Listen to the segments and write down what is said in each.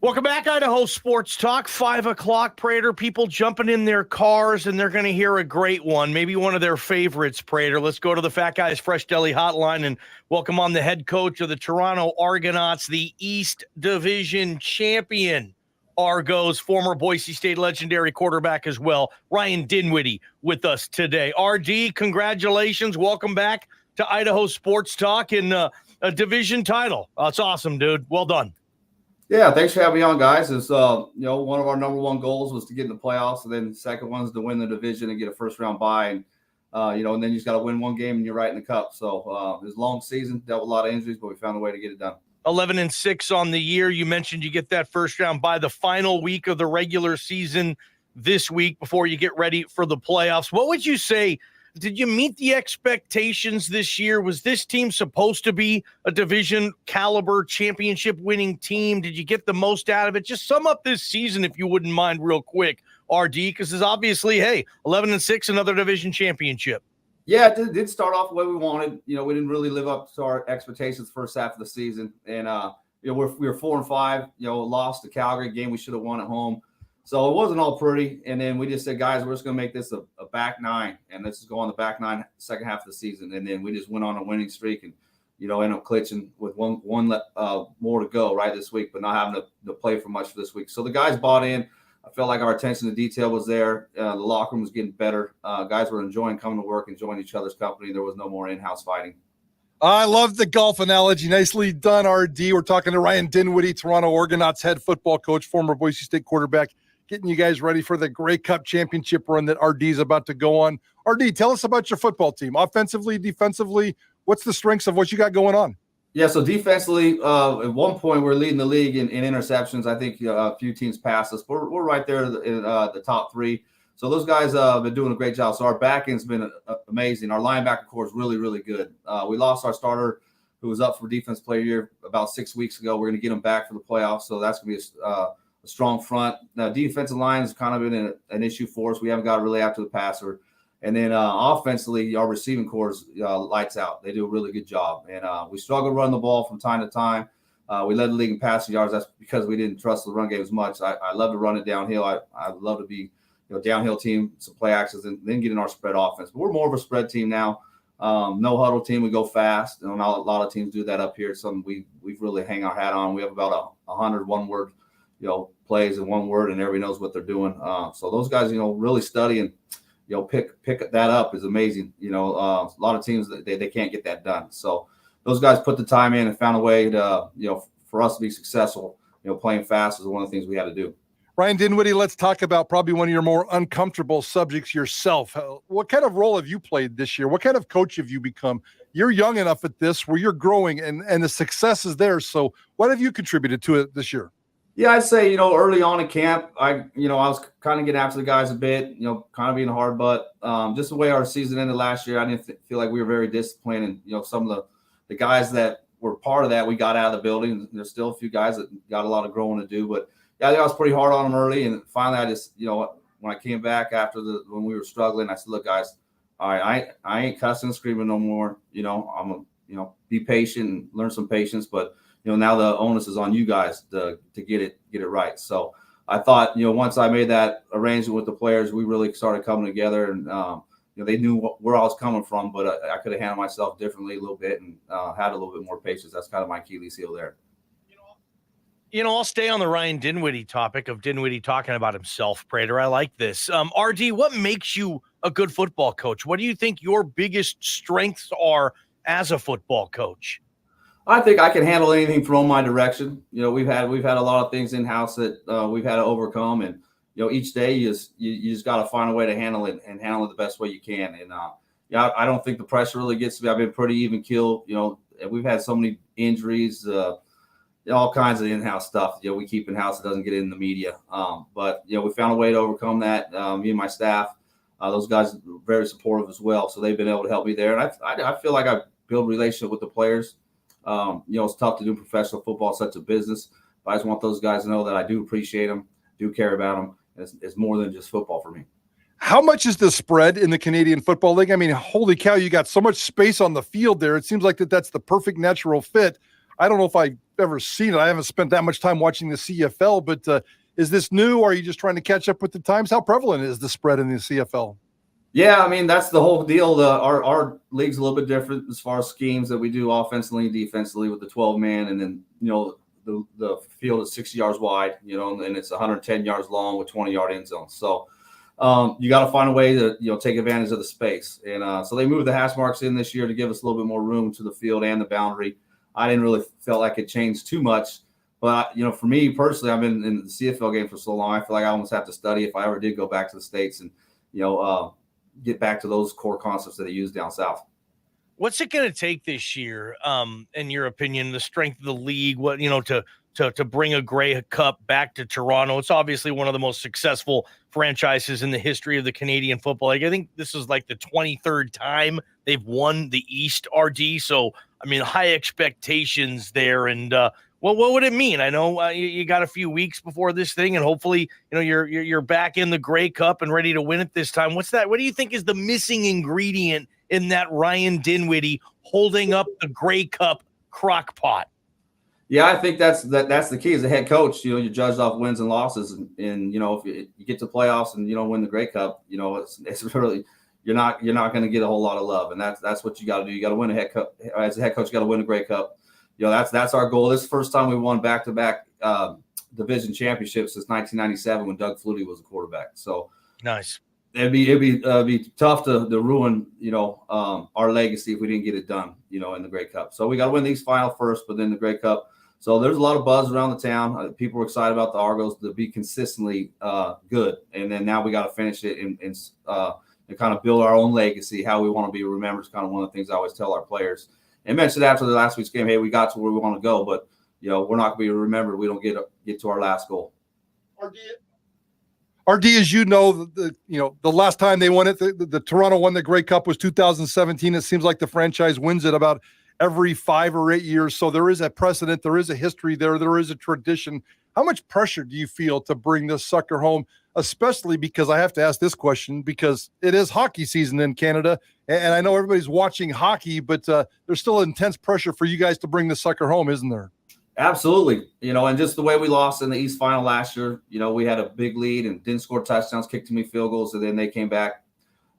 Welcome back, Idaho Sports Talk, 5 o'clock, Prater. People jumping in their cars, and they're going to hear a great one, maybe one of their favorites, Prater. Let's go to the Fat Guys Fresh Deli Hotline and welcome on the head coach of the Toronto Argonauts, the East Division champion Argos, former Boise State legendary quarterback as well, Ryan Dinwiddie, with us today. RD, congratulations. Welcome back to Idaho Sports Talk in a division title. That's awesome, dude. Well done. Yeah, thanks for having me on, guys. It's one of our number one goals was to get in the playoffs, and then the second one is to win the division and get a first round bye, and and then you just got to win one game and you're right in the cup. So it was a long season, dealt with a lot of injuries, but we found a way to get it done. 11-6 on the year. You mentioned you get that first round bye the final week of the regular season this week before you get ready for the playoffs. What would you say? Did you meet the expectations this year? Was this team supposed to be a division caliber championship winning team? Did you get the most out of it? Just sum up this season, if you wouldn't mind, real quick, RD, because it's obviously, 11-6, another division championship. Yeah, it did start off the way we wanted. We didn't really live up to our expectations the first half of the season. And, we were 4-5, lost the Calgary game we should have won at home. So it wasn't all pretty. And then we just said, guys, we're just going to make this a back nine. And let's just go on the back nine second half of the season. And then we just went on a winning streak and, end up clinching with one more to go right this week, but not having to play for much for this week. So the guys bought in. I felt like our attention to detail was there. The locker room was getting better. Guys were enjoying coming to work, enjoying each other's company. There was no more in-house fighting. I love the golf analogy. Nicely done, RD. We're talking to Ryan Dinwiddie, Toronto Argonauts head football coach, former Boise State quarterback, getting you guys ready for the Grey Cup championship run that RD is about to go on. RD, tell us about your football team. Offensively, defensively, what's the strengths of what you got going on? Yeah, so defensively, at one point we're leading the league in interceptions. I think a few teams passed us. We're right there in the top three. So those guys have been doing a great job. So our back end's been amazing. Our linebacker core is really, really good. We lost our starter who was up for Defense Player of the Year about 6 weeks ago. We're going to get him back for the playoffs. So that's going to be a strong front. Now, defensive line has kind of been an issue for us. We haven't got really after the passer. And then offensively, our receiving core is lights out. They do a really good job. And we struggle to run the ball from time to time. We led the league in passing yards. That's because we didn't trust the run game as much. I love to run it downhill. I love to be downhill team, some play actions, and then get in our spread offense. But we're more of a spread team now. No huddle team. We go fast. Not a lot of teams do that up here. It's something we really hang our hat on. We have about 100 one-word plays in one word, and everybody knows what they're doing. So those guys, really study and pick that up is amazing. A lot of teams they can't get that done. So those guys put the time in and found a way to for us to be successful. Playing fast is one of the things we had to do. Ryan Dinwiddie, let's talk about probably one of your more uncomfortable subjects yourself. What kind of role have you played this year? What kind of coach have you become? You're young enough at this where you're growing and the success is there. So what have you contributed to it this year? Yeah, I'd say, early on in camp, I was kind of getting after the guys a bit, kind of being a hard butt. Just the way our season ended last year, I didn't feel like we were very disciplined. And, some of the guys that were part of that, we got out of the building. There's still a few guys that got a lot of growing to do. But, yeah, I was pretty hard on them early. And finally, I just, when I came back after when we were struggling, I said, look, guys, all right, I ain't cussing and screaming no more. I'm going to, be patient and learn some patience. But, now the onus is on you guys to get it right. So I thought, once I made that arrangement with the players, we really started coming together, and they knew where I was coming from, but I could have handled myself differently a little bit and had a little bit more patience. That's kind of my Achilles heel there. I'll stay on the Ryan Dinwiddie topic of Dinwiddie talking about himself, Prater. I like this. RD, what makes you a good football coach? What do you think your biggest strengths are as a football coach? I think I can handle anything thrown my direction. We've had a lot of things in house that we've had to overcome, and each day you just got to find a way to handle it and handle it the best way you can. And I don't think the pressure really gets to me. I've been pretty even keel. We've had so many injuries, all kinds of in-house stuff. We keep in house that doesn't get in the media. But we found a way to overcome that. Me and my staff, those guys are very supportive as well. So they've been able to help me there, and I feel like I build a relationship with the players. It's tough to do professional football, such a business, but I just want those guys to know that I do appreciate them, do care about them. It's more than just football for me. How much is the spread in the Canadian Football League? I mean, holy cow, you got so much space on the field there. It seems like that's the perfect natural fit. I don't know if I've ever seen it. I haven't spent that much time watching the CFL, but is this new, or are you just trying to catch up with the times? How prevalent is the spread in the CFL? Yeah, I mean, that's the whole deal. Our league's a little bit different as far as schemes that we do offensively and defensively with the 12-man, and then, the field is 60 yards wide, and it's 110 yards long with 20-yard end zones. So you got to find a way to, take advantage of the space. And so they moved the hash marks in this year to give us a little bit more room to the field and the boundary. I didn't really feel like it changed too much. But, for me personally, I've been in the CFL game for so long, I feel like I almost have to study if I ever did go back to the States and, get back to those core concepts that they use down south. What's it going to take this year, in your opinion, the strength of the league, what, to bring a Grey Cup back to Toronto? It's obviously one of the most successful franchises in the history of the Canadian Football League. I think this is like the 23rd time they've won the East, RD. So, I mean, high expectations there. And what would it mean? I know you got a few weeks before this thing, and hopefully, you're back in the Grey Cup and ready to win it this time. What do you think is the missing ingredient in that Ryan Dinwiddie holding up the Grey Cup crock pot? Yeah, I think that's the key as a head coach. You're judged off wins and losses, and if you get to playoffs and you don't win the Grey Cup, it's really you're not going to get a whole lot of love, and that's what you got to do. You got to win a head cup as a head coach. You got to win a Grey Cup. That's our goal. This is the first time we won back-to-back division championships since 1997 when Doug Flutie was the quarterback. So nice. It'd be tough to ruin our legacy if we didn't get it done in the Grey Cup. So we got to win these final first, but then the Grey Cup. So there's a lot of buzz around the town. People are excited about the Argos to be consistently good, and then now we got to finish it and kind of build our own legacy. How we want to be remembered is kind of one of the things I always tell our players. And mentioned after the last week's game, hey, we got to where we want to go, but we're not going to be remembered. We don't get to our last goal. RD, as the last time they won it, the Toronto won the Grey Cup was 2017. It seems like the franchise wins it about every 5 or 8 years. So there is a precedent, there is a history there is a tradition. How much pressure do you feel to bring this sucker home, especially because I have to ask this question because it is hockey season in Canada, and I know everybody's watching hockey, but there's still intense pressure for you guys to bring the sucker home, isn't there? Absolutely. And just the way we lost in the East final last year, we had a big lead and didn't score touchdowns, kicked too many field goals, and then they came back,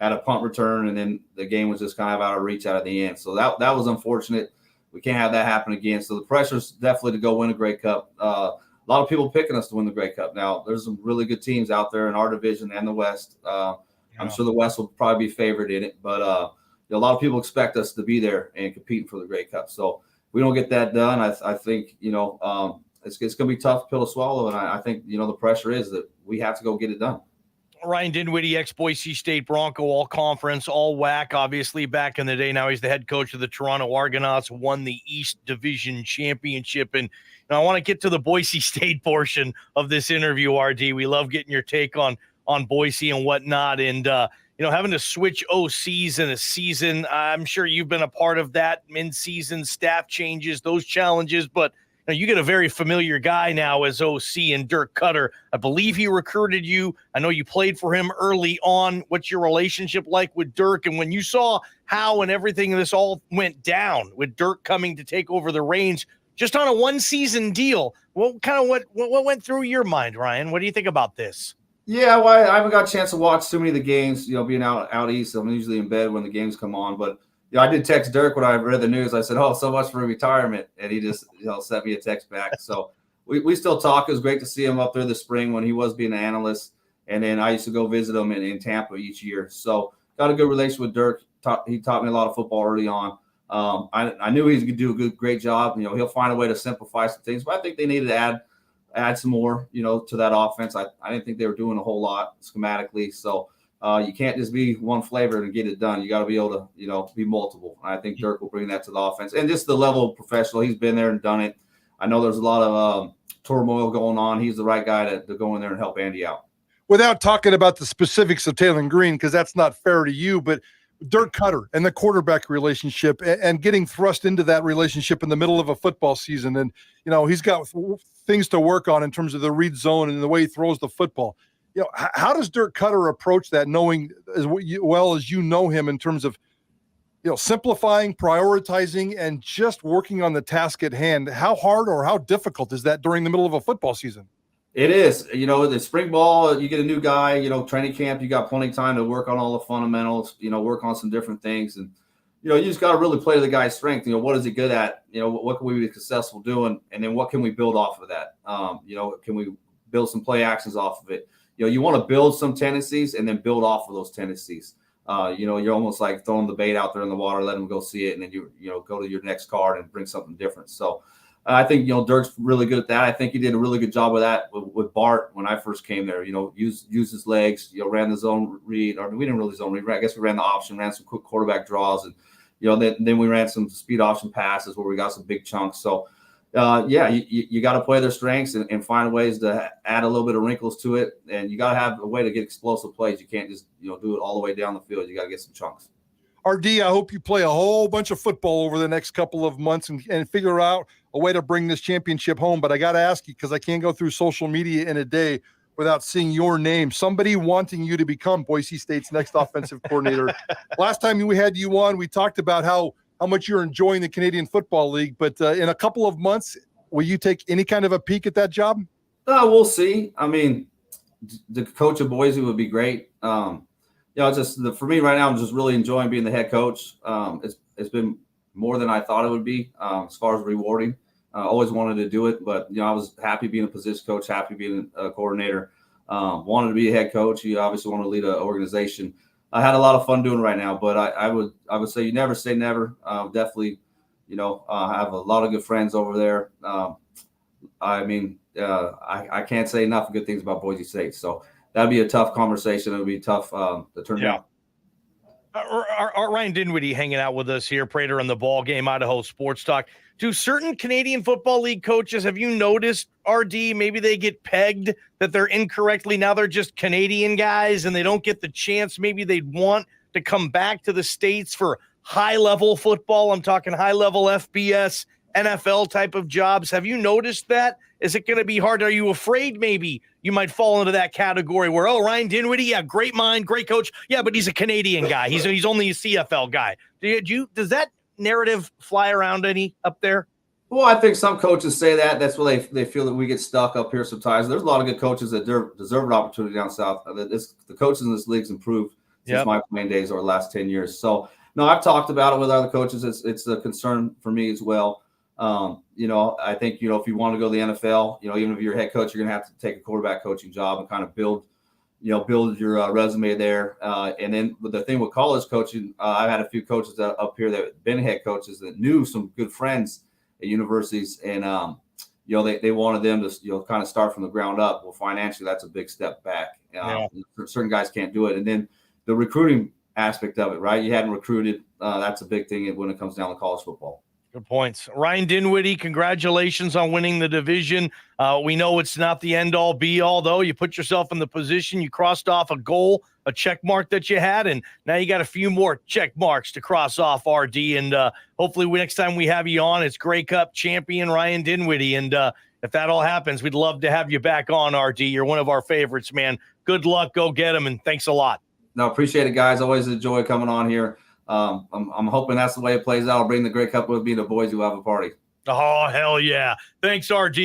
had a punt return, and then the game was just kind of out of reach out of the end. So that was unfortunate. We can't have that happen again. So the pressure's definitely to go win a Grey Cup. A lot of people picking us to win the Grey Cup. Now, there's some really good teams out there in our division and the West. I'm sure the West will probably be favored in it, but a lot of people expect us to be there and competing for the Grey Cup. So we don't get that done. I think, it's going to be tough pill to swallow. And I think, the pressure is that we have to go get it done. Ryan Dinwiddie, ex-Boise State Bronco, all-conference, all-WAC, obviously, back in the day. Now he's the head coach of the Toronto Argonauts, won the East Division Championship. And I want to get to the Boise State portion of this interview, RD. We love getting your take on Boise and whatnot. And, having to switch OCs in a season, I'm sure you've been a part of that, in-season staff changes, those challenges. But you get a very familiar guy now as OC and Dirk Cutter. I believe he recruited you. I know you played for him early on. What's your relationship like with Dirk? And when you saw how and everything this all went down with Dirk coming to take over the reins just on a one-season deal, what went through your mind, Ryan? What do you think about this? Yeah, well, I haven't got a chance to watch too many of the games, being out east. I'm usually in bed when the games come on. But, I did text Dirk when I read the news. I said, oh, so much for retirement. And he just, sent me a text back. So we still talk. It was great to see him up there this spring when he was being an analyst. And then I used to go visit him in Tampa each year. So got a good relationship with Dirk. He taught me a lot of football early on. I knew he could do a great job. He'll find a way to simplify some things. But I think they needed to add some more, to that offense. I didn't think they were doing a whole lot schematically. So you can't just be one flavor and get it done. You got to be able to, be multiple. I think Dirk will bring that to the offense. And just the level of professional, he's been there and done it. I know there's a lot of turmoil going on. He's the right guy to go in there and help Andy out. Without talking about the specifics of Taylor Green, because that's not fair to you, but Dirk Cutter and the quarterback relationship and getting thrust into that relationship in the middle of a football season. And, he's got things to work on in terms of the read zone and the way he throws the football. How does Dirk Cutter approach that, knowing as well as you know him in terms of simplifying, prioritizing, and just working on the task at hand. How hard or how difficult is that during the middle of a football season? It is. The spring ball, you get a new guy, training camp, you got plenty of time to work on all the fundamentals, work on some different things. And, you just got to really play to the guy's strength. What is he good at? What can we be successful doing? And then what can we build off of that? Can we build some play actions off of it? You want to build some tendencies and then build off of those tendencies. You're almost like throwing the bait out there in the water, let them go see it. And then you go to your next card and bring something different. So I think, Dirk's really good at that. I think he did a really good job with that with Bart when I first came there. Use his legs, ran the zone read, or we didn't really zone read. I guess we ran the option, ran some quick quarterback draws, and then we ran some speed option passes where we got some big chunks. So you got to play their strengths and find ways to add a little bit of wrinkles to it, and you got to have a way to get explosive plays. You can't just do it all the way down the field. You got to get some chunks. RD, I hope you play a whole bunch of football over the next couple of months and figure out a way to bring this championship home. But I got to ask you, because I can't go through social media in a day without seeing your name, somebody wanting you to become Boise State's next offensive coordinator. Last time we had you on, we talked about how much you're enjoying the Canadian Football League. But in a couple of months, will you take any kind of a peek at that job? We'll see. I mean, the coach of Boise would be great. It's just for me right now, I'm just really enjoying being the head coach. It's been more than I thought it would be as far as rewarding. I always wanted to do it, but I was happy being a position coach, happy being a coordinator. Wanted to be a head coach. You obviously want to lead an organization. I had a lot of fun doing it right now, but I would say you never say never. Definitely, I have a lot of good friends over there. I can't say enough good things about Boise State. So that'd be a tough conversation. It would be tough to turn down. Ryan Dinwiddie hanging out with us here, Prater on the Ball Game, Idaho Sports Talk. Do certain Canadian Football League coaches, have you noticed, RD, maybe they get pegged that they're incorrectly, now they're just Canadian guys and they don't get the chance maybe they'd want to come back to the States for high-level football? I'm talking high-level FBS, NFL type of jobs. Have you noticed that? Is it going to be hard? Are you afraid maybe you might fall into that category where, Ryan Dinwiddie, yeah, great mind, great coach. Yeah, but he's a Canadian guy. He's only a CFL guy. Does that narrative fly around any up there? Well, I think some coaches say that. That's why they feel that we get stuck up here sometimes. There's a lot of good coaches that deserve an opportunity down south. The coaches in this league's improved since my playing days over the last 10 years. So, no, I've talked about it with other coaches. It's a concern for me as well. I think, if you want to go to the NFL, even if you're a head coach, you're going to have to take a quarterback coaching job and kind of build your resume there. And then the thing with college coaching, I've had a few coaches up here that have been head coaches that knew some good friends at universities, and they wanted them to kind of start from the ground up. Well, financially, that's a big step back. Certain guys can't do it, and then the recruiting aspect of it, right? You hadn't recruited. That's a big thing when it comes down to college football. Good points. Ryan Dinwiddie, congratulations on winning the division. We know it's not the end-all, be-all, though. You put yourself in the position. You crossed off a goal, a check mark that you had, and now you got a few more check marks to cross off, RD. And hopefully next time we have you on, it's Grey Cup champion Ryan Dinwiddie. And if that all happens, we'd love to have you back on, RD. You're one of our favorites, man. Good luck. Go get him, and thanks a lot. No, appreciate it, guys. Always enjoy coming on here. I'm hoping that's the way it plays out. I'll bring the Grey Cup with me to Boise. We'll have a party. Oh, hell yeah. Thanks, RG.